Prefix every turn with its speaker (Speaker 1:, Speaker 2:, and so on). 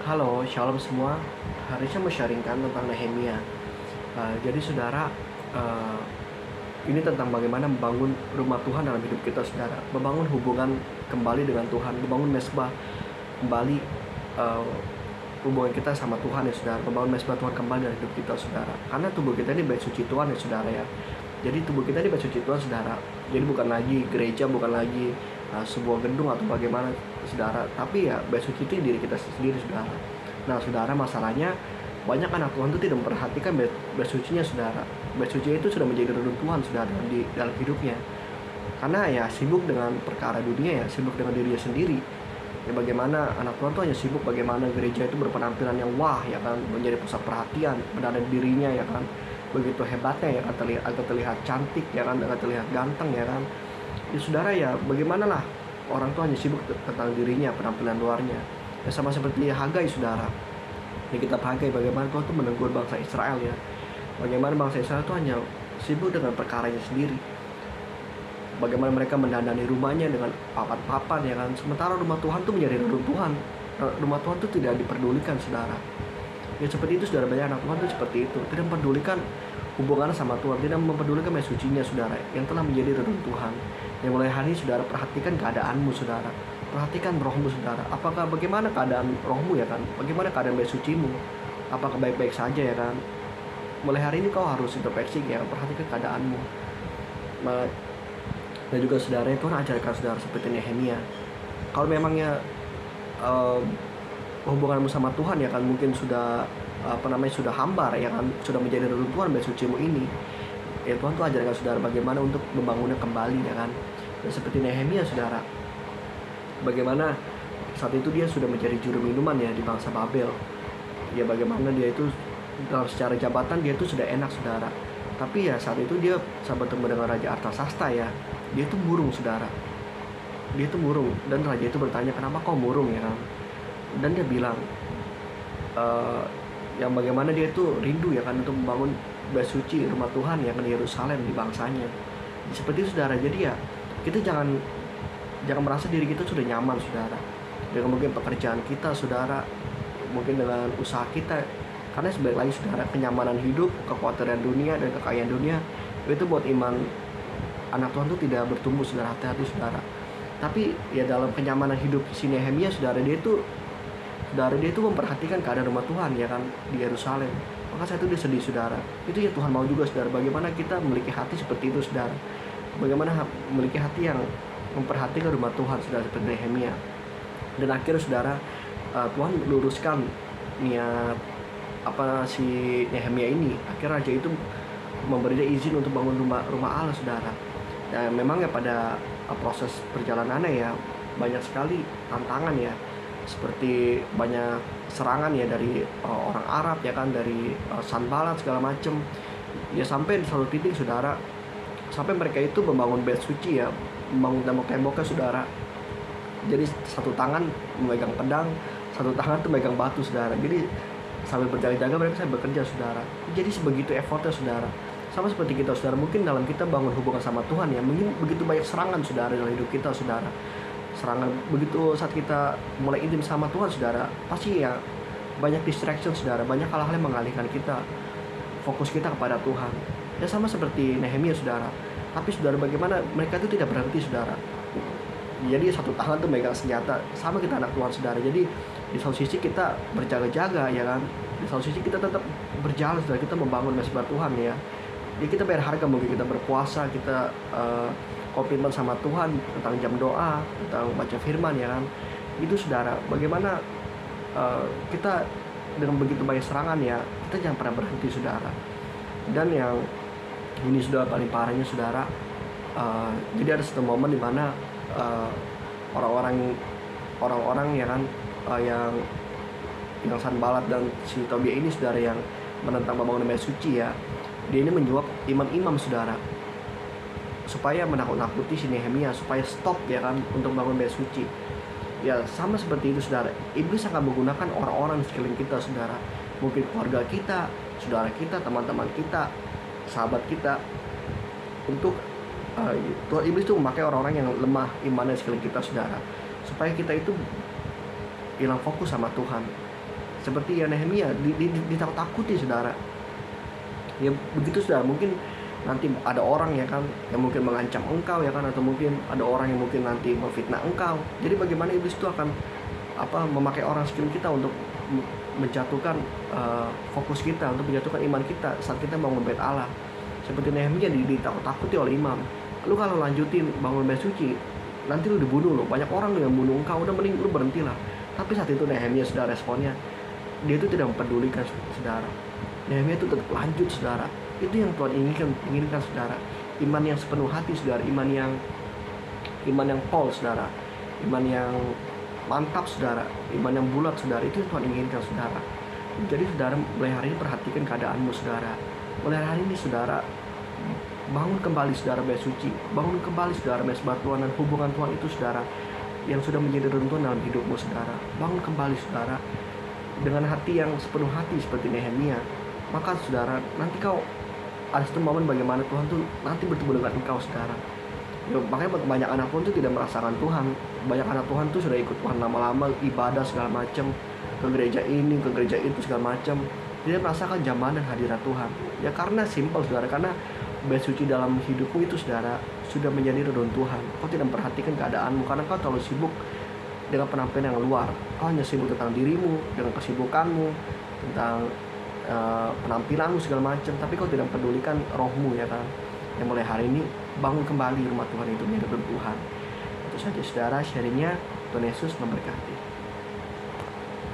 Speaker 1: Halo, shalom semua. Hari ini saya mau sharingkan tentang Nehemia. Jadi saudara, uh, ini tentang bagaimana membangun rumah Tuhan dalam hidup kita, saudara. Membangun hubungan kembali dengan Tuhan, membangun mesbah kembali, uh, hubungan kita sama Tuhan ya saudara. Membangun mesbah Tuhan kembali dalam hidup kita, saudara. Karena tubuh kita ini bait suci Tuhan ya saudara ya. Jadi tubuh kita ini bait suci Tuhan, saudara. Jadi bukan lagi gereja, bukan lagi sebuah gedung atau bagaimana saudara, tapi ya bait suci itu diri kita sendiri, saudara. Nah saudara, masalahnya banyak anak Tuhan itu tidak memperhatikan bait sucinya, saudara. Bait suci itu sudah menjadi reruntuhan, saudara, di dalam hidupnya, karena ya sibuk dengan perkara dunia, ya sibuk dengan dirinya sendiri. Ya bagaimana anak Tuhan tuh hanya sibuk bagaimana gereja itu berpenampilan yang wah ya kan, menjadi pusat perhatian, berada dirinya ya kan, begitu hebatnya ya kan, terlihat cantik ya kan, terlihat ganteng ya kan. Ya saudara, ya bagaimana lah orang tuh hanya sibuk tentang dirinya, penampilan luarnya. Ya sama seperti Hagai, saudara. Ya kita Hagai, bagaimana Tuhan tuh menegur bangsa Israel ya. Bagaimana bangsa Israel tuh hanya sibuk dengan perkaranya sendiri. Bagaimana mereka mendandani rumahnya dengan papan-papan ya kan. Sementara rumah Tuhan tuh menjadi reruntuhan. Rumah Tuhan tuh tidak diperdulikan, saudara. Ya seperti itu, saudara. Banyak anak Tuhan tuh seperti itu, tidak memperdulikan hubungannya sama Tuhan, tidak memperdulikan bait sucinya, saudara, yang telah menjadi reruntuhan. Yang mulai hari ini, saudara, perhatikan keadaanmu, saudara. Perhatikan rohmu, saudara. Apakah bagaimana keadaan rohmu ya kan? Bagaimana keadaan bait sucimu? Apakah baik-baik saja ya kan? Mulai hari ini kau harus introspeksi ya, perhatikan keadaanmu. Dan juga saudara, Tuhan ajarkan saudara seperti Nehemia. Kalau memangnya hubunganmu sama Tuhan ya kan mungkin sudah sudah hambar ya kan, sudah menjadi reruntuhan bait sucimu ini, ya Tuhan tuh ajarkan saudara bagaimana untuk membangunnya kembali ya kan. Dan seperti Nehemia, saudara, bagaimana saat itu dia sudah menjadi juru minuman ya di bangsa Babel. Ya bagaimana dia itu dalam secara jabatan dia itu sudah enak, saudara, tapi ya saat itu dia saat bertemu dengan Raja Artasasta ya, dia itu murung, saudara. Dia itu murung, dan raja itu bertanya, kenapa kau murung ya kan. Dan dia bilang yang bagaimana dia itu rindu ya kan untuk membangun bait suci rumah Tuhan ya kan di Yerusalem, di bangsanya. Seperti itu, saudara. Jadi ya kita jangan merasa diri kita sudah nyaman, saudara, dengan mungkin pekerjaan kita, saudara, mungkin dengan usaha kita. Karena sebaik lagi, saudara, kenyamanan hidup, kekuatan dunia dan kekayaan dunia itu buat iman anak Tuhan itu tidak bertumbuh, saudara. Hati-hati, saudara. Tapi ya dalam kenyamanan hidup si Nehemia, saudara, dia itu memperhatikan keadaan rumah Tuhan ya kan di Yerusalem. Maka saat itu dia sedih, saudara. Itu ya Tuhan mau juga, saudara. Bagaimana kita memiliki hati seperti itu, saudara. Bagaimana memiliki hati yang memperhatikan rumah Tuhan, saudara, seperti Nehemia. Dan akhirnya, saudara, Tuhan luruskan niat si Nehemia ini. Akhirnya raja itu memberi dia izin untuk bangun rumah Allah, saudara. Dan memang ya pada proses perjalanannya ya banyak sekali tantangan ya, seperti banyak serangan ya dari orang Arab ya kan, dari Sanballat segala macem ya, sampai di satu titik, saudara, sampai mereka itu membangun bait suci ya, membangun tembok-temboknya, saudara. Jadi satu tangan memegang pedang, satu tangan tuh megang batu, saudara. Jadi sambil berjaga-jaga mereka saya bekerja, saudara. Jadi sebegitu effortnya, saudara. Sama seperti kita, saudara, mungkin dalam kita bangun hubungan sama Tuhan ya, mungkin begitu banyak serangan, saudara, dalam hidup kita, saudara. Serangan begitu saat kita mulai intim sama Tuhan, saudara, pasti ya banyak distraction, saudara, banyak hal-hal yang mengalihkan kita fokus kita kepada Tuhan. Ya sama seperti Nehemia, saudara. Tapi saudara, bagaimana mereka itu tidak berhenti, saudara. Jadi satu tangan tuh megang senjata. Sama kita anak Tuhan, saudara. Jadi di satu sisi kita berjaga-jaga ya kan, di satu sisi kita tetap berjalan, saudara, kita membangun mesbah Tuhan ya. Jadi kita bayar harga, mungkin kita berpuasa, kita komitmen sama Tuhan tentang jam doa, tentang baca firman ya kan. Itu, saudara, bagaimana kita dengan begitu banyak serangan ya, kita jangan pernah berhenti, saudara. Dan yang ini sudah paling parahnya, saudara, jadi ada satu momen di mana orang-orang ya kan, yang Sanballat dan si Tobia ini, saudara, yang menentang pembangunan bait suci ya, dia ini menyuap imam-imam, saudara, supaya menakut-nakuti si Nehemia supaya stop ya kan untuk membangun bait suci. Ya sama seperti itu, saudara. Iblis akan menggunakan orang-orang di sekeliling kita, saudara. Mungkin keluarga kita, saudara kita, teman-teman kita, sahabat kita, untuk Tuhan iblis itu memakai orang-orang yang lemah imannya di sekeliling kita, saudara, supaya kita itu hilang fokus sama Tuhan. seperti ya Nehemia ditakut-takuti saudara. Ya begitu saudara, mungkin nanti ada orang ya kan yang mungkin mengancam engkau ya kan, atau mungkin ada orang yang mungkin nanti memfitnah engkau. Jadi bagaimana iblis itu akan memakai orang sekeliling kita untuk menjatuhkan fokus kita, untuk menjatuhkan iman kita saat kita bangun bait Allah. Seperti Nehemia ditakut-takuti oleh imam. Lu kalau lanjutin bangun bait suci, nanti lu dibunuh loh, banyak orang yang bunuh engkau, udah mending lu berhentilah. Tapi saat itu Nehemia sudah responnya, dia itu tidak mempedulikan saudara. Nehemia itu tetap lanjut saudara. Itu yang Tuhan inginkan saudara. Iman yang sepenuh hati saudara, iman yang pol saudara, iman yang mantap saudara, iman yang bulat saudara, itu yang Tuhan inginkan saudara. Jadi saudara mulai hari ini perhatikan keadaanmu saudara. Mulai hari ini saudara bangun kembali saudara bait suci, bangun kembali saudara mesbah Tuhan dan hubungan Tuhan itu saudara yang sudah menjadi runtuhan dalam hidupmu saudara. Bangun kembali saudara dengan hati yang sepenuh hati seperti Nehemia. Maka saudara, nanti kau ada satu momen bagaimana Tuhan tuh nanti bertemu dengan engkau saudara. Ya, makanya banyak anak Tuhan tuh tidak merasakan Tuhan. Banyak anak Tuhan tuh sudah ikut Tuhan lama-lama, ibadah segala macam, ke gereja ini, ke gereja itu segala macam, tidak merasakan jamahan dan hadirat Tuhan. Ya karena simpel saudara, karena bait suci dalam hidupmu itu saudara sudah menjadi reruntuhan. Kau tidak memperhatikan keadaanmu karena kau terlalu sibuk dengan penampilan yang luar. Kau hanya sibuk tentang dirimu, dengan kesibukanmu, tentang penampilanmu segala macam, tapi kau tidak pedulikan rohmu ya kan. Yang mulai hari ini bangun kembali rumah Tuhan itu menjadi reruntuhan. Itu saja saudara sharingnya. Tuhan Yesus memberkati.